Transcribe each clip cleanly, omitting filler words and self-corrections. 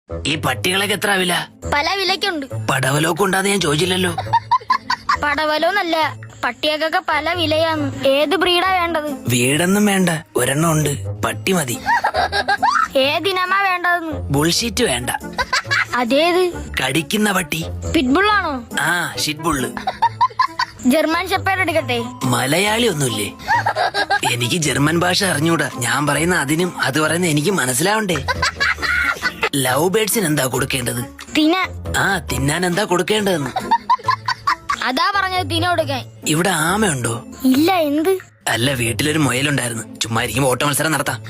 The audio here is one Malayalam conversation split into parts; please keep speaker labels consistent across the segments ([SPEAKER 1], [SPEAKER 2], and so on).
[SPEAKER 1] ഈ പട്ടികളൊക്കെ എത്ര വില?
[SPEAKER 2] പല വിലക്കുണ്ട്.
[SPEAKER 1] പടവലോക്ക് ഉണ്ടാന്ന് ഞാൻ ചോദിച്ചില്ലല്ലോ.
[SPEAKER 2] പടവലോന്നല്ല, പട്ടിയൊക്കെ പല വിലയാന്ന്. ഏത് ബ്രീഡാ വേണ്ടത്?
[SPEAKER 1] വീടൊന്നും വേണ്ട, ഒരെണ്ണം ഉണ്ട്. പട്ടി മതി.
[SPEAKER 2] ഏതിനമാ വേണ്ടതെന്ന്?
[SPEAKER 1] ബുൾഷീറ്റ് വേണ്ട.
[SPEAKER 2] അതേത്?
[SPEAKER 1] കടിക്കുന്ന പട്ടി.
[SPEAKER 2] പിറ്റ്ബുള്ളാണോ?
[SPEAKER 1] ആ, ഷിറ്റ്ബുള്ള്.
[SPEAKER 2] ജർമ്മൻ ഷെപ്പേർഡ് എടുക്കട്ടെ?
[SPEAKER 1] മലയാളി ഒന്നുമില്ലേ? എനിക്ക് ജർമ്മൻ ഭാഷ അറിഞ്ഞൂടാ. ഞാൻ പറയുന്ന അതിനും അത് പറയുന്ന എനിക്ക് മനസ്സിലാവണ്ടേ. ലവ് ബേർഡ്സിന് എന്താ കൊടുക്കേണ്ടത്?
[SPEAKER 2] തിന.
[SPEAKER 1] ആ, തിന്നാൻ എന്താ കൊടുക്കേണ്ടതെന്ന്.
[SPEAKER 2] അതാ പറഞ്ഞത്, തിന കൊടുക്കാൻ.
[SPEAKER 1] ഇവിടെ ആമയുണ്ടോ?
[SPEAKER 2] ഇല്ല. എന്ത്?
[SPEAKER 1] അല്ല, വീട്ടിലൊരു മുയലുണ്ടായിരുന്നു. ചുമ്മാ ഇരിക്കുമ്പോ ഓട്ട മത്സരം നടത്താം.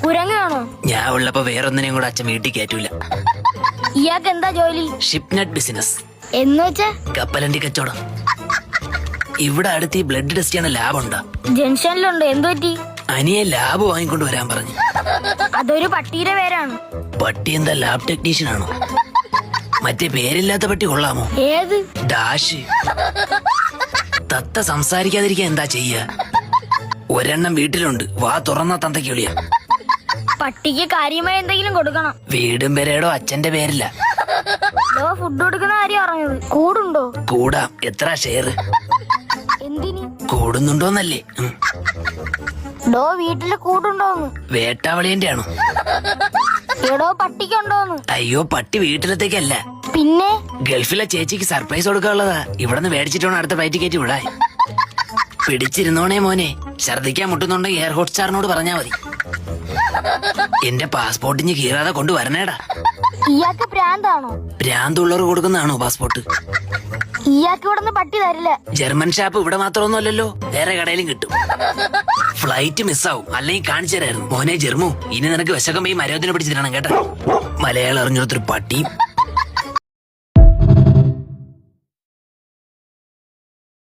[SPEAKER 2] കുരങ്ങ് വേണോ?
[SPEAKER 1] ഞാൻ ഉള്ളപ്പോ വേറൊന്നിനെയും കൂടെ അച്ഛൻ വീട്ടിൽ കയറ്റൂല.
[SPEAKER 2] ഇയാൾക്ക് എന്താ ജോലി?
[SPEAKER 1] ഷിപ്നെറ്റ് ബിസിനസ്.
[SPEAKER 2] എന്ന് വെച്ചാ?
[SPEAKER 1] കപ്പലണ്ടി കച്ചവടം. ഇവിടെ അടുത്ത് ഈ ബ്ലഡ് ടെസ്റ്റ് ചെയ്യണ ലാബ് ഉണ്ടാ?
[SPEAKER 2] ജംഗ്ഷനിലുണ്ട്. എന്തു പറ്റി?
[SPEAKER 1] അനിയെ ലാബ് വാങ്ങിക്കൊണ്ട് വരാൻ പറഞ്ഞു.
[SPEAKER 2] അതൊരു പട്ടിയുടെ പേരാണ്.
[SPEAKER 1] പട്ടി എന്താ ലാബ് ടെക്നീഷ്യൻ ആണോ? മറ്റേ പേരില്ലാത്ത പട്ടി കൊള്ളാമോ?
[SPEAKER 2] ഏത്?
[SPEAKER 1] ഡാഷ്. തത്ത സംസാരിക്കാതിരിക്കാൻ എന്താ ചെയ്യ? ഒരെണ്ണം വീട്ടിലുണ്ട്. വാ തുറന്ന തന്തയ്ക്ക് വിളിയാ.
[SPEAKER 2] പട്ടിക്ക് കാര്യമായി എന്തെങ്കിലും കൊടുക്കണം.
[SPEAKER 1] വീടും പേരേടോ അച്ഛന്റെ പേരില്ല.
[SPEAKER 2] ഫുഡ് കൊടുക്കുന്ന കാര്യം അറിഞ്ഞത്. കൂടുണ്ടോ?
[SPEAKER 1] കൂടാം. എത്ര ഷെയർ?
[SPEAKER 2] എന്തിന്?
[SPEAKER 1] കൂടുന്നുണ്ടോന്നല്ലേ?
[SPEAKER 2] വീട്ടില് കൂടുണ്ടോന്ന്?
[SPEAKER 1] വേട്ടാവളിയന്റെ ആണോ?
[SPEAKER 2] പട്ടിക്കുണ്ടോന്ന്?
[SPEAKER 1] അയ്യോ, പട്ടി വീട്ടിലത്തേക്കല്ല.
[SPEAKER 2] പിന്നെ?
[SPEAKER 1] ഗൾഫിലെ ചേച്ചിക്ക് സർപ്രൈസ് കൊടുക്കാനുള്ളതാ. ഇവിടുന്ന് മേടിച്ചിട്ട് വേണം അടുത്ത ഫ്ലൈറ്റ് കയറ്റി വിടാൻ. പിടിച്ചിരുന്നോണേ മോനെ. ഛർദിക്കാൻ മുട്ടുന്നുണ്ടെങ്കിൽ എയർ ഹോട്ട്സ്റ്റാറിനോട് പറഞ്ഞാ മതി. എന്റെ പാസ്പോർട്ടിന് കീറാതെ കൊണ്ടുവരണേടാ.
[SPEAKER 2] ഇയാൾക്ക് ഭ്രാന്താണോ?
[SPEAKER 1] ഭ്രാന്തുള്ളവർ കൊടുക്കുന്നതാണോ പാസ്പോർട്ട്?
[SPEAKER 2] ഇയാൾക്ക് ഇവിടുന്ന് പട്ടി തരില്ല.
[SPEAKER 1] ജർമ്മൻ ഷാപ്പ് ഇവിടെ മാത്രമൊന്നുമല്ലല്ലോ, വേറെ കടയിലും കിട്ടും. ഫ്ലൈറ്റ് മിസ്സാവും, അല്ലെങ്കിൽ കാണിച്ചു തരായിരുന്നു. മോനെ ജെർമു, ഇനി നിനക്ക് വിശക്കുമ്പോ ഈ മരത്തിനെ പിടിച്ചിരണം കേട്ടോ. മലയാളം അറിഞ്ഞൊരു പട്ടിയും